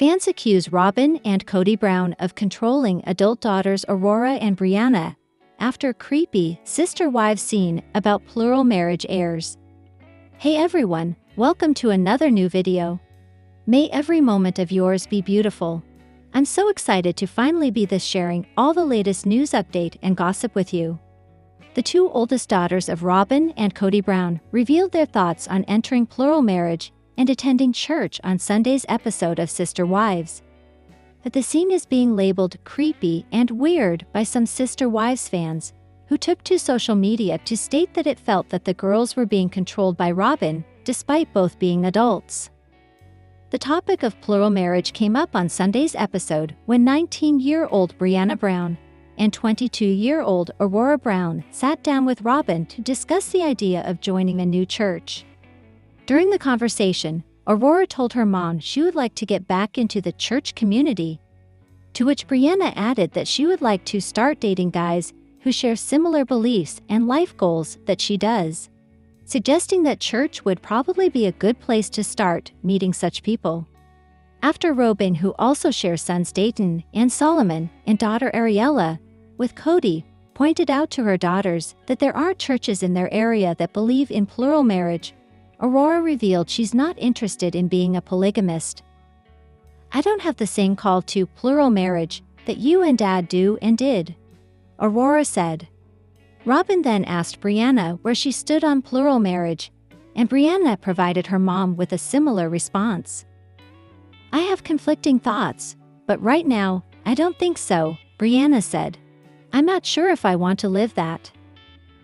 Fans accuse Robyn and Kody Brown of controlling adult daughters Aurora and Breanna after creepy sister wives scene about plural marriage airs. Hey everyone, welcome to another new video. May every moment of yours be beautiful. I'm so excited to finally be sharing all the latest news update and gossip with you. The two oldest daughters of Robyn and Kody Brown revealed their thoughts on entering plural marriage and attending church on Sunday's episode of Sister Wives. But the scene is being labeled creepy and weird by some Sister Wives fans, who took to social media to state that it felt that the girls were being controlled by Robyn, despite both being adults. The topic of plural marriage came up on Sunday's episode when 19-year-old Breanna Brown and 22-year-old Aurora Brown sat down with Robyn to discuss the idea of joining a new church. During the conversation, Aurora told her mom she would like to get back into the church community, to which Breanna added that she would like to start dating guys who share similar beliefs and life goals that she does, suggesting that church would probably be a good place to start meeting such people. After Robyn, who also shares sons Dayton and Solomon and daughter Ariella with Kody, pointed out to her daughters that there aren't churches in their area that believe in plural marriage, Aurora revealed she's not interested in being a polygamist. "I don't have the same call to plural marriage that you and Dad do and did," Aurora said. Robyn then asked Breanna where she stood on plural marriage, and Breanna provided her mom with a similar response. "I have conflicting thoughts, but right now, I don't think so," Breanna said. "I'm not sure if I want to live that."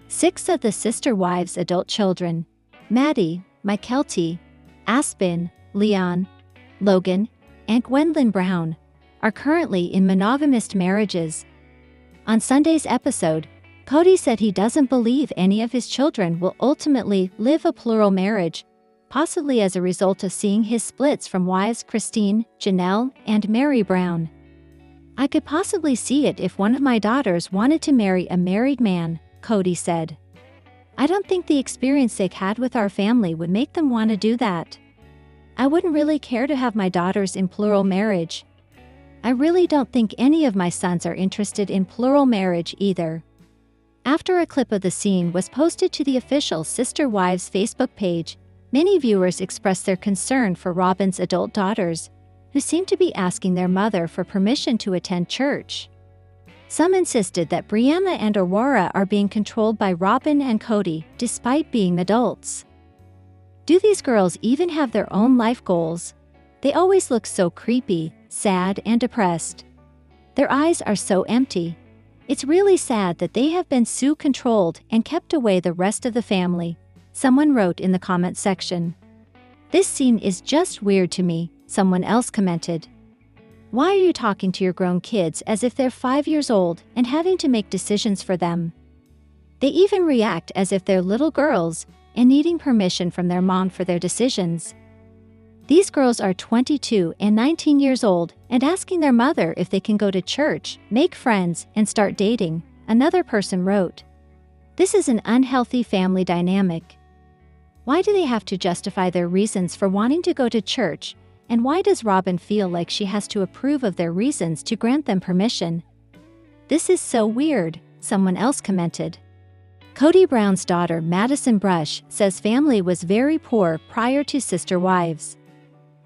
6 of the Sister Wives' adult children, Maddie, Mykelti, Aspen, Leon, Logan, and Gwendolyn Brown, are currently in monogamous marriages. On Sunday's episode, Kody said he doesn't believe any of his children will ultimately live a plural marriage, possibly as a result of seeing his splits from wives Christine, Janelle, and Mary Brown. "I could possibly see it if one of my daughters wanted to marry a married man," Kody said. "I don't think the experience they've had with our family would make them want to do that. I wouldn't really care to have my daughters in plural marriage. I really don't think any of my sons are interested in plural marriage either." After a clip of the scene was posted to the official Sister Wives Facebook page, many viewers expressed their concern for Robyn's adult daughters, who seemed to be asking their mother for permission to attend church. Some insisted that Breanna and Aurora are being controlled by Robyn and Kody despite being adults. Do these girls even have their own life goals? They always look so creepy, sad, and depressed. Their eyes are so empty. It's really sad that they have been so controlled and kept away the rest of the family, someone wrote in the comment section. "This scene is just weird to me," someone else commented. "Why are you talking to your grown kids as if they're 5 years old and having to make decisions for them? They even react as if they're little girls and needing permission from their mom for their decisions. These girls are 22 and 19 years old and asking their mother if they can go to church, make friends, and start dating," another person wrote. "This is an unhealthy family dynamic. Why do they have to justify their reasons for wanting to go to church? And why does Robyn feel like she has to approve of their reasons to grant them permission? This is so weird," someone else commented. Kody Brown's daughter Madison Brush says family was very poor prior to Sister Wives.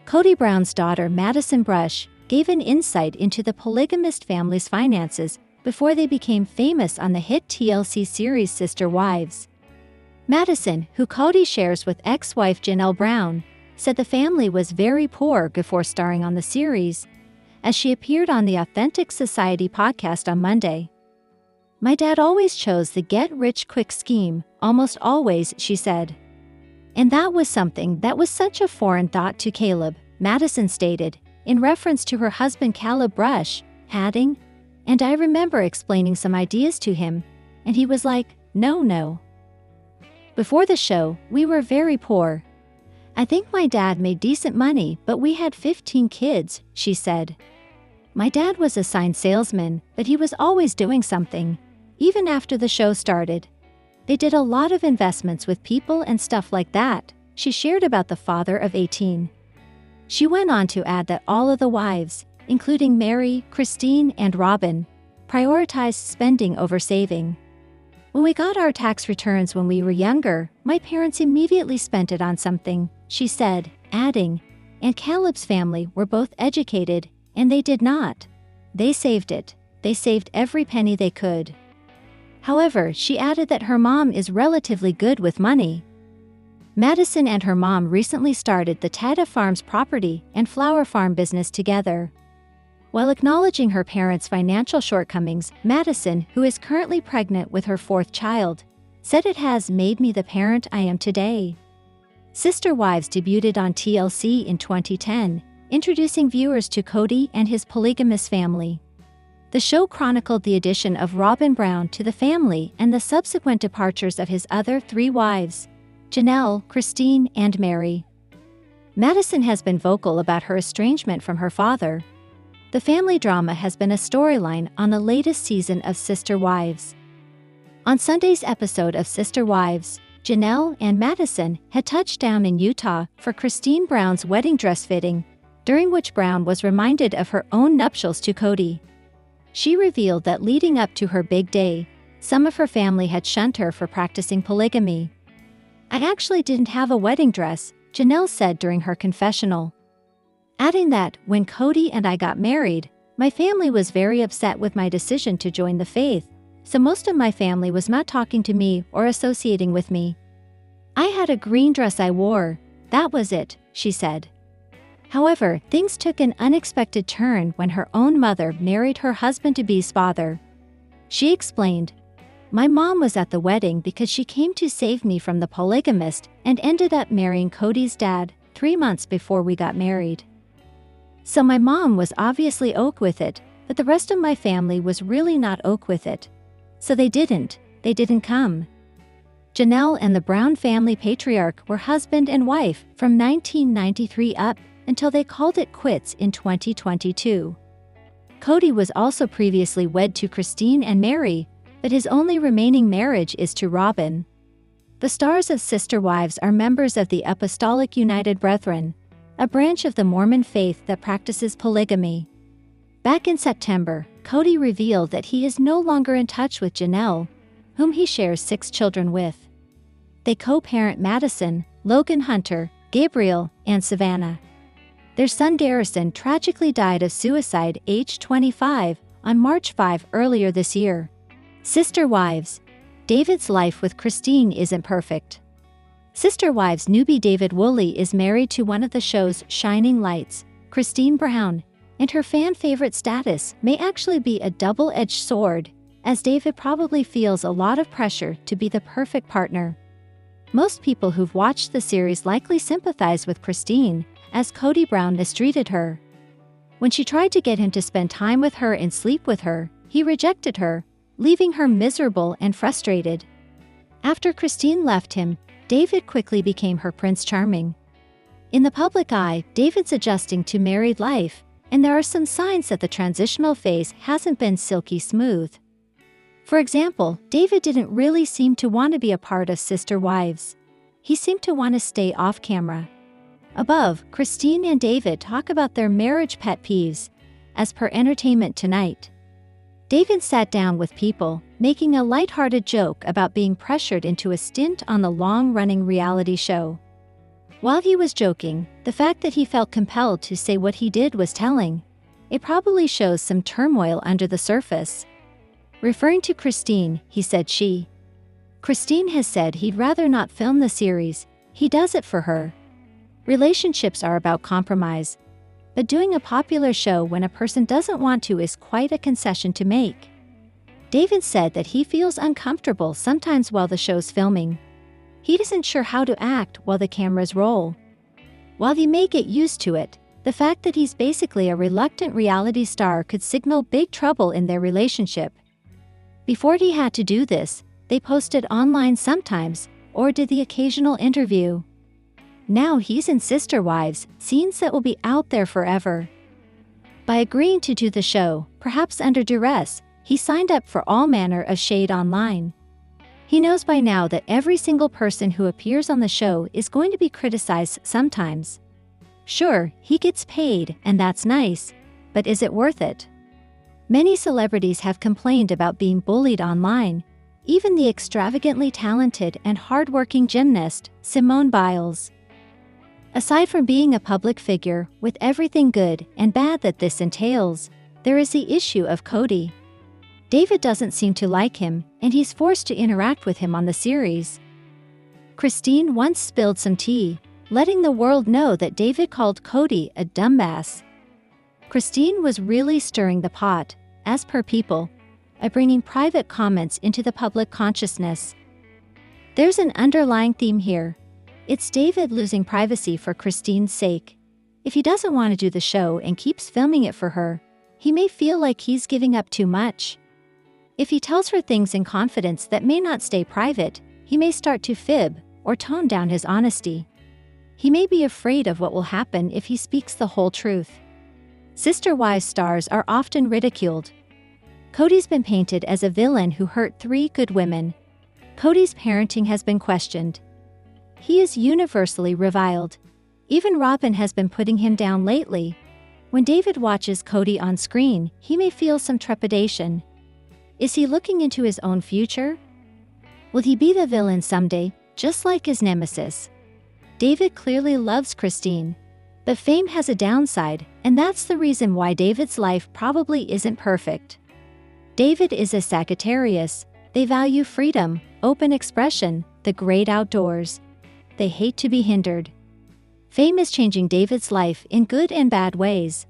Kody Brown's daughter Madison Brush gave an insight into the polygamous family's finances before they became famous on the hit TLC series Sister Wives. Madison, who Kody shares with ex-wife Janelle Brown, said the family was very poor before starring on the series, as she appeared on the Authentic Society podcast on Monday. "My dad always chose the get-rich-quick scheme, almost always," she said. "And that was something that was such a foreign thought to Caleb," Madison stated, in reference to her husband Caleb Brush, adding, "And I remember explaining some ideas to him, and he was like, no. Before the show, we were very poor. I think my dad made decent money, but we had 15 kids," she said. "My dad was a sign salesman, but he was always doing something, even after the show started. They did a lot of investments with people and stuff like that," she shared about the father of 18. She went on to add that all of the wives, including Mary, Christine, and Robyn, prioritized spending over saving. "When we got our tax returns when we were younger, my parents immediately spent it on something," she said, adding, "And Caleb's family were both educated, and they did not. They saved it. They saved every penny they could." However, she added that her mom is relatively good with money. Madison and her mom recently started the Tata Farms property and flower farm business together. While acknowledging her parents' financial shortcomings, Madison, who is currently pregnant with her fourth child, said, "It has made me the parent I am today." Sister Wives debuted on TLC in 2010, introducing viewers to Kody and his polygamous family. The show chronicled the addition of Robyn Brown to the family and the subsequent departures of his other three wives, Janelle, Christine, and Mary. Madison has been vocal about her estrangement from her father. The family drama has been a storyline on the latest season of Sister Wives. On Sunday's episode of Sister Wives, Janelle and Madison had touched down in Utah for Christine Brown's wedding dress fitting, during which Brown was reminded of her own nuptials to Kody. She revealed that leading up to her big day, some of her family had shunned her for practicing polygamy. "I actually didn't have a wedding dress," Janelle said during her confessional, adding that, "When Kody and I got married, my family was very upset with my decision to join the faith, so most of my family was not talking to me or associating with me. I had a green dress I wore, that was it," she said. However, things took an unexpected turn when her own mother married her husband-to-be's father. She explained, "My mom was at the wedding because she came to save me from the polygamist and ended up marrying Kody's dad 3 months before we got married. So my mom was obviously ok with it, but the rest of my family was really not ok with it. So they didn't come." Janelle and the Brown family patriarch were husband and wife from 1993 up until they called it quits in 2022. Kody was also previously wed to Christine and Mary, but his only remaining marriage is to Robyn. The stars of Sister Wives are members of the Apostolic United Brethren, a branch of the Mormon faith that practices polygamy. Back in September, Kody revealed that he is no longer in touch with Janelle, whom he shares 6 children with. They co-parent Madison, Logan Hunter, Gabriel, and Savannah. Their son Garrison tragically died of suicide aged 25 on March 5 earlier this year. Sister Wives. David's life with Christine isn't perfect. Sister Wives newbie David Woolley is married to one of the show's shining lights, Christine Brown, and her fan favorite status may actually be a double-edged sword, as David probably feels a lot of pressure to be the perfect partner. Most people who've watched the series likely sympathize with Christine, as Kody Brown mistreated her. When she tried to get him to spend time with her and sleep with her, he rejected her, leaving her miserable and frustrated. After Christine left him, David quickly became her Prince Charming. In the public eye, David's adjusting to married life, and there are some signs that the transitional phase hasn't been silky smooth. For example, David didn't really seem to want to be a part of Sister Wives. He seemed to want to stay off camera. Above, Christine and David talk about their marriage pet peeves, as per Entertainment Tonight. David sat down with People, making a lighthearted joke about being pressured into a stint on the long-running reality show. While he was joking, the fact that he felt compelled to say what he did was telling. It probably shows some turmoil under the surface. Referring to Christine, he said Christine has said he'd rather not film the series, he does it for her. Relationships are about compromise. But doing a popular show when a person doesn't want to is quite a concession to make. David said that he feels uncomfortable sometimes while the show's filming. He isn't sure how to act while the cameras roll. While he may get used to it, the fact that he's basically a reluctant reality star could signal big trouble in their relationship. Before he had to do this, they posted online sometimes, or did the occasional interview. Now he's in Sister Wives, scenes that will be out there forever. By agreeing to do the show, perhaps under duress, he signed up for all manner of shade online. He knows by now that every single person who appears on the show is going to be criticized sometimes. Sure, he gets paid, and that's nice, but is it worth it? Many celebrities have complained about being bullied online, even the extravagantly talented and hardworking gymnast, Simone Biles. Aside from being a public figure, with everything good and bad that this entails, there is the issue of Kody. David doesn't seem to like him, and he's forced to interact with him on the series. Christine once spilled some tea, letting the world know that David called Kody a dumbass. Christine was really stirring the pot, as per People, by bringing private comments into the public consciousness. There's an underlying theme here. It's David losing privacy for Christine's sake. If he doesn't want to do the show and keeps filming it for her, he may feel like he's giving up too much. If he tells her things in confidence that may not stay private, he may start to fib or tone down his honesty. He may be afraid of what will happen if he speaks the whole truth. Sister Wives stars are often ridiculed. Kody's been painted as a villain who hurt 3 good women. Kody's parenting has been questioned. He is universally reviled. Even Robyn has been putting him down lately. When David watches Kody on screen, he may feel some trepidation. Is he looking into his own future? Will he be the villain someday, just like his nemesis? David clearly loves Christine. But fame has a downside, and that's the reason why David's life probably isn't perfect. David is a Sagittarius. They value freedom, open expression, the great outdoors. They hate to be hindered. Fame is changing David's life in good and bad ways.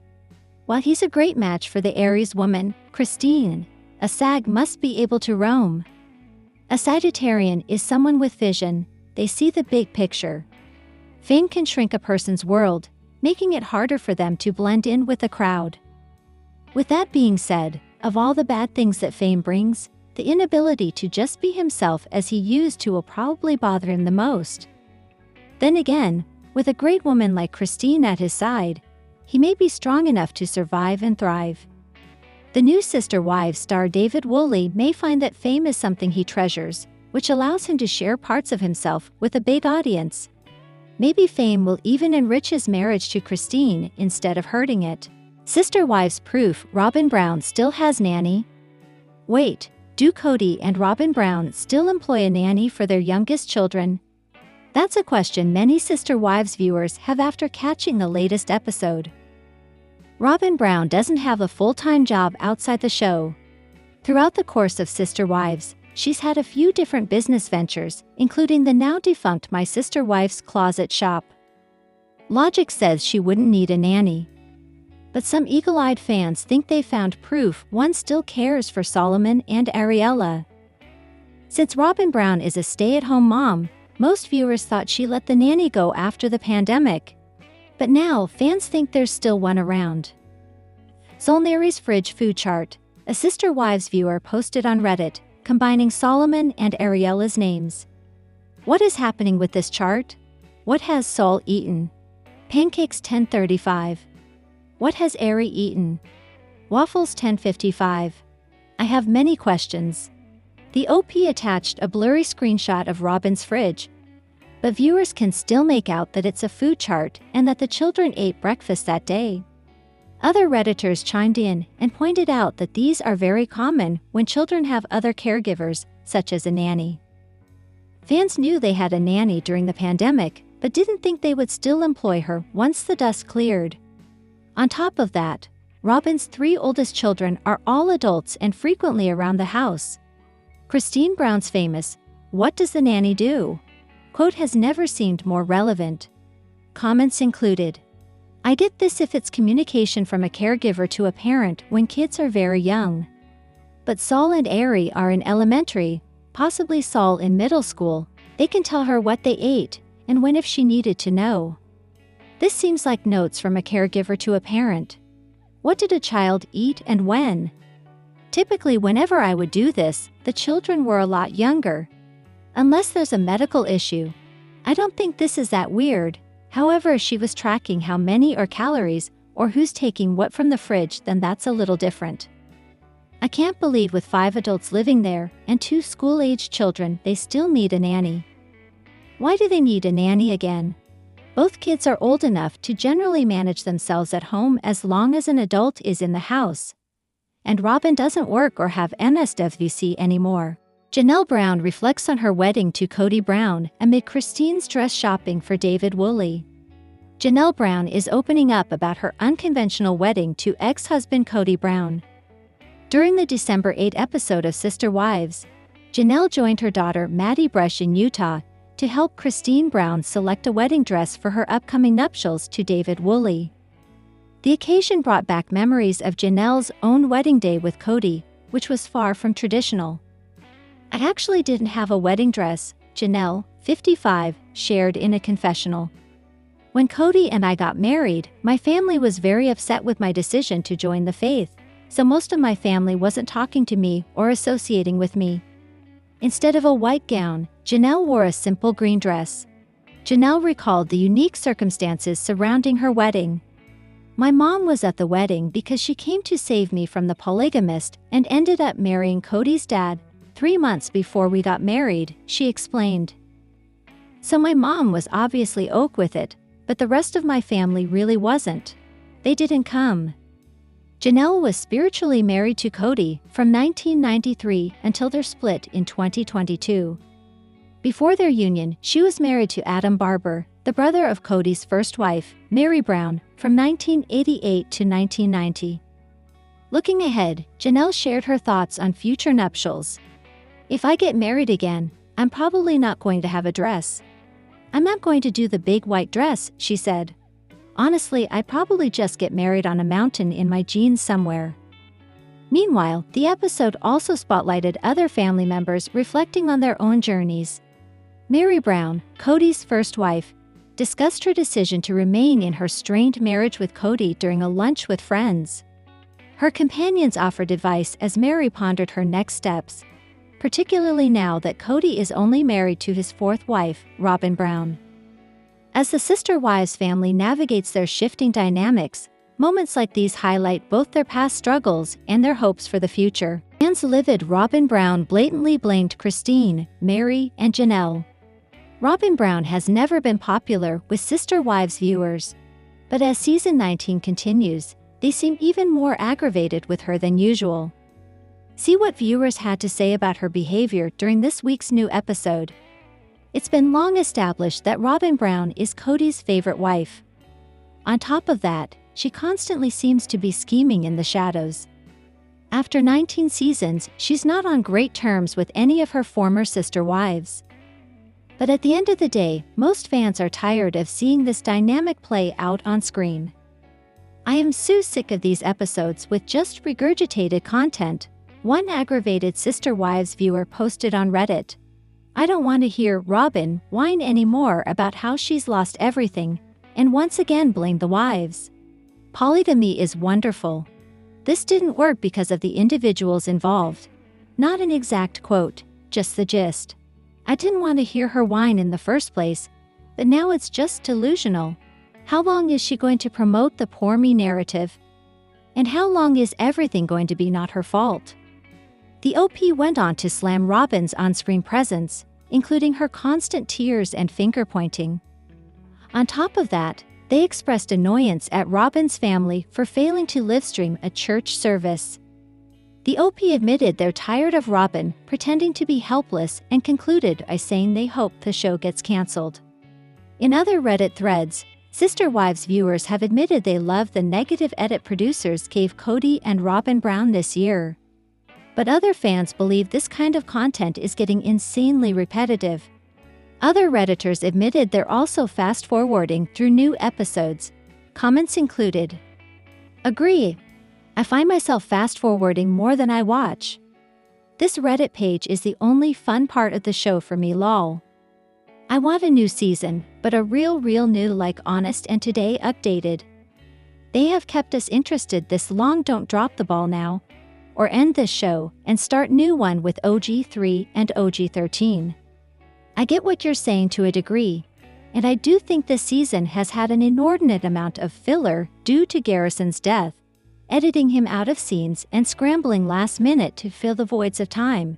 While he's a great match for the Aries woman, Christine, a Sag must be able to roam. A Sagittarian is someone with vision. They see the big picture. Fame can shrink a person's world, making it harder for them to blend in with the crowd. With that being said, of all the bad things that fame brings, the inability to just be himself as he used to will probably bother him the most. Then again, with a great woman like Christine at his side, he may be strong enough to survive and thrive. The new Sister Wives star David Woolley may find that fame is something he treasures, which allows him to share parts of himself with a big audience. Maybe fame will even enrich his marriage to Christine instead of hurting it. Sister Wives proof Robyn Brown still has nanny? Wait, do Kody and Robyn Brown still employ a nanny for their youngest children? That's a question many Sister Wives viewers have after catching the latest episode. Robyn Brown doesn't have a full-time job outside the show. Throughout the course of Sister Wives, she's had a few different business ventures, including the now-defunct My Sister Wife's Closet shop. Logic says she wouldn't need a nanny. But some eagle-eyed fans think they found proof one still cares for Solomon and Ariella. Since Robyn Brown is a stay-at-home mom, most viewers thought she let the nanny go after the pandemic. But now fans think there's still one around. Solneri's fridge food chart, a Sister Wives viewer posted on Reddit, combining Solomon and Ariella's names. What is happening with this chart? What has Sol eaten? Pancakes 1035. What has Ari eaten? Waffles 1055. I have many questions. The OP attached a blurry screenshot of Robyn's fridge, but viewers can still make out that it's a food chart and that the children ate breakfast that day. Other Redditors chimed in and pointed out that these are very common when children have other caregivers, such as a nanny. Fans knew they had a nanny during the pandemic, but didn't think they would still employ her once the dust cleared. On top of that, Robyn's 3 oldest children are all adults and frequently around the house. Christine Brown's famous, "What does the nanny do?" quote has never seemed more relevant. Comments included, I get this if it's communication from a caregiver to a parent when kids are very young. But Sol and Ari are in elementary, possibly Sol in middle school. They can tell her what they ate and when if she needed to know. This seems like notes from a caregiver to a parent. What did a child eat and when? Typically, whenever I would do this, the children were a lot younger. Unless there's a medical issue. I don't think this is that weird. However, if she was tracking how many or calories or who's taking what from the fridge, then that's a little different. I can't believe with 5 adults living there and 2 school-aged children, they still need a nanny. Why do they need a nanny again? Both kids are old enough to generally manage themselves at home as long as an adult is in the house. And Robyn doesn't work or have MSWC anymore. Janelle Brown reflects on her wedding to Kody Brown amid Christine's dress shopping for David Woolley. Janelle Brown is opening up about her unconventional wedding to ex-husband Kody Brown. During the December 8 episode of Sister Wives, Janelle joined her daughter Maddie Brush in Utah to help Christine Brown select a wedding dress for her upcoming nuptials to David Woolley. The occasion brought back memories of Janelle's own wedding day with Kody, which was far from traditional. "I actually didn't have a wedding dress," Janelle, 55, shared in a confessional. "When Kody and I got married, my family was very upset with my decision to join the faith, so most of my family wasn't talking to me or associating with me." Instead of a white gown, Janelle wore a simple green dress. Janelle recalled the unique circumstances surrounding her wedding. "My mom was at the wedding because she came to save me from the polygamist and ended up marrying Kody's dad 3 months before we got married," she explained. "So my mom was obviously okay with it, but the rest of my family really wasn't. They didn't come." Janelle was spiritually married to Kody from 1993 until their split in 2022. Before their union, she was married to Adam Barber, the brother of Kody's first wife, Mary Brown, from 1988 to 1990. Looking ahead, Janelle shared her thoughts on future nuptials. "If I get married again, I'm probably not going to have a dress. I'm not going to do the big white dress," she said. "Honestly, I'd probably just get married on a mountain in my jeans somewhere." Meanwhile, the episode also spotlighted other family members reflecting on their own journeys. Mary Brown, Kody's first wife, discussed her decision to remain in her strained marriage with Kody during a lunch with friends. Her companions offered advice as Mary pondered her next steps, particularly now that Kody is only married to his fourth wife, Robyn Brown. As the Sister Wives family navigates their shifting dynamics, moments like these highlight both their past struggles and their hopes for the future. Fans livid Robyn Brown blatantly blamed Christine, Mary, and Janelle. Robyn Brown has never been popular with Sister Wives viewers. But as season 19 continues, they seem even more aggravated with her than usual. See what viewers had to say about her behavior during this week's new episode. It's been long established that Robyn Brown is Kody's favorite wife. On top of that, she constantly seems to be scheming in the shadows. After 19 seasons, she's not on great terms with any of her former sister wives. But at the end of the day, most fans are tired of seeing this dynamic play out on screen. "I am so sick of these episodes with just regurgitated content," one aggravated Sister Wives viewer posted on Reddit. "I don't want to hear Robyn whine anymore about how she's lost everything, and once again blame the wives. Polygamy is wonderful. This didn't work because of the individuals involved." Not an exact quote, just the gist. "I didn't want to hear her whine in the first place, but now it's just delusional. How long is she going to promote the poor me narrative? And how long is everything going to be not her fault?" The OP went on to slam Robyn's on-screen presence, including her constant tears and finger-pointing. On top of that, they expressed annoyance at Robyn's family for failing to livestream a church service. The OP admitted they're tired of Robyn pretending to be helpless and concluded by saying they hope the show gets cancelled. In other Reddit threads, Sister Wives viewers have admitted they love the negative edit producers gave Kody and Robyn Brown this year. But other fans believe this kind of content is getting insanely repetitive. Other Redditors admitted they're also fast-forwarding through new episodes. Comments included, "Agree. I find myself fast-forwarding more than I watch. This Reddit page is the only fun part of the show for me lol. I want a new season, but a real new like honest and today updated. They have kept us interested this long, don't drop the ball now. Or end this show and start new one with OG3 and OG13. I get what you're saying to a degree, and I do think this season has had an inordinate amount of filler due to Garrison's death, editing him out of scenes and scrambling last minute to fill the voids of time.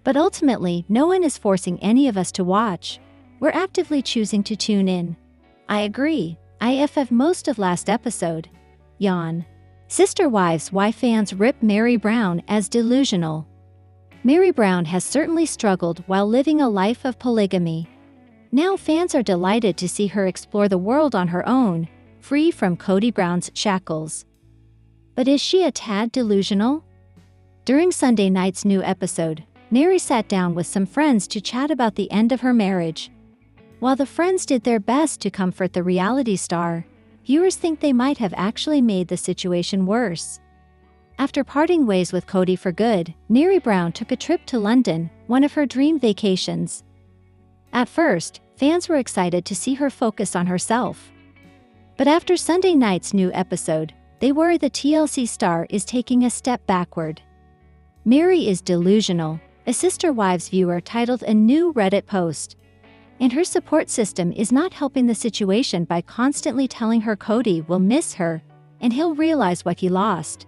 But ultimately, no one is forcing any of us to watch. We're actively choosing to tune in. I agree. IFF most of last episode. Yawn. Sister Wives, why fans rip Meri Brown as delusional. Meri Brown has certainly struggled while living a life of polygamy. Now fans are delighted to see her explore the world on her own, free from Kody Brown's shackles. But is she a tad delusional? During Sunday night's new episode, Meri sat down with some friends to chat about the end of her marriage. While the friends did their best to comfort the reality star, viewers think they might have actually made the situation worse. After parting ways with Kody for good, Meri Brown took a trip to London, one of her dream vacations. At first, fans were excited to see her focus on herself. But after Sunday night's new episode, they worry the TLC star is taking a step backward. Meri is delusional, a Sister Wives viewer titled a new Reddit post. And her support system is not helping the situation by constantly telling her Kody will miss her, and he'll realize what he lost.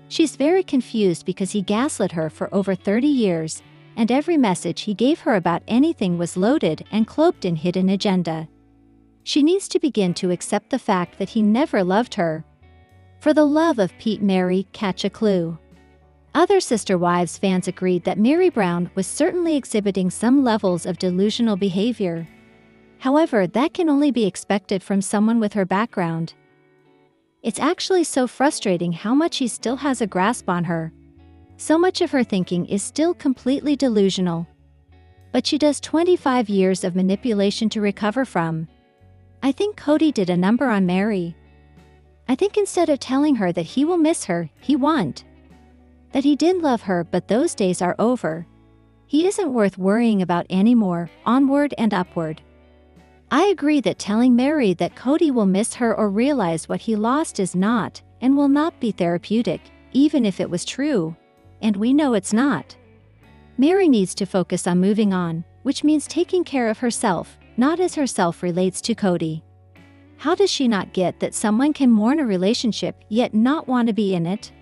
She's very confused because he gaslit her for over 30 years, and every message he gave her about anything was loaded and cloaked in hidden agenda. She needs to begin to accept the fact that he never loved her. For the love of Pete, Meri, catch a clue. Other Sister Wives fans agreed that Meri Brown was certainly exhibiting some levels of delusional behavior. However, that can only be expected from someone with her background. It's actually so frustrating how much he still has a grasp on her. So much of her thinking is still completely delusional. But she does 25 years of manipulation to recover from. I think Kody did a number on Meri. I think instead of telling her that he will miss her, he won't. That he did love her, but those days are over. He isn't worth worrying about anymore, onward and upward. I agree that telling Meri that Kody will miss her or realize what he lost is not, and will not be therapeutic, even if it was true. And we know it's not. Meri needs to focus on moving on, which means taking care of herself, not as herself relates to Kody. How does she not get that someone can mourn a relationship yet not want to be in it?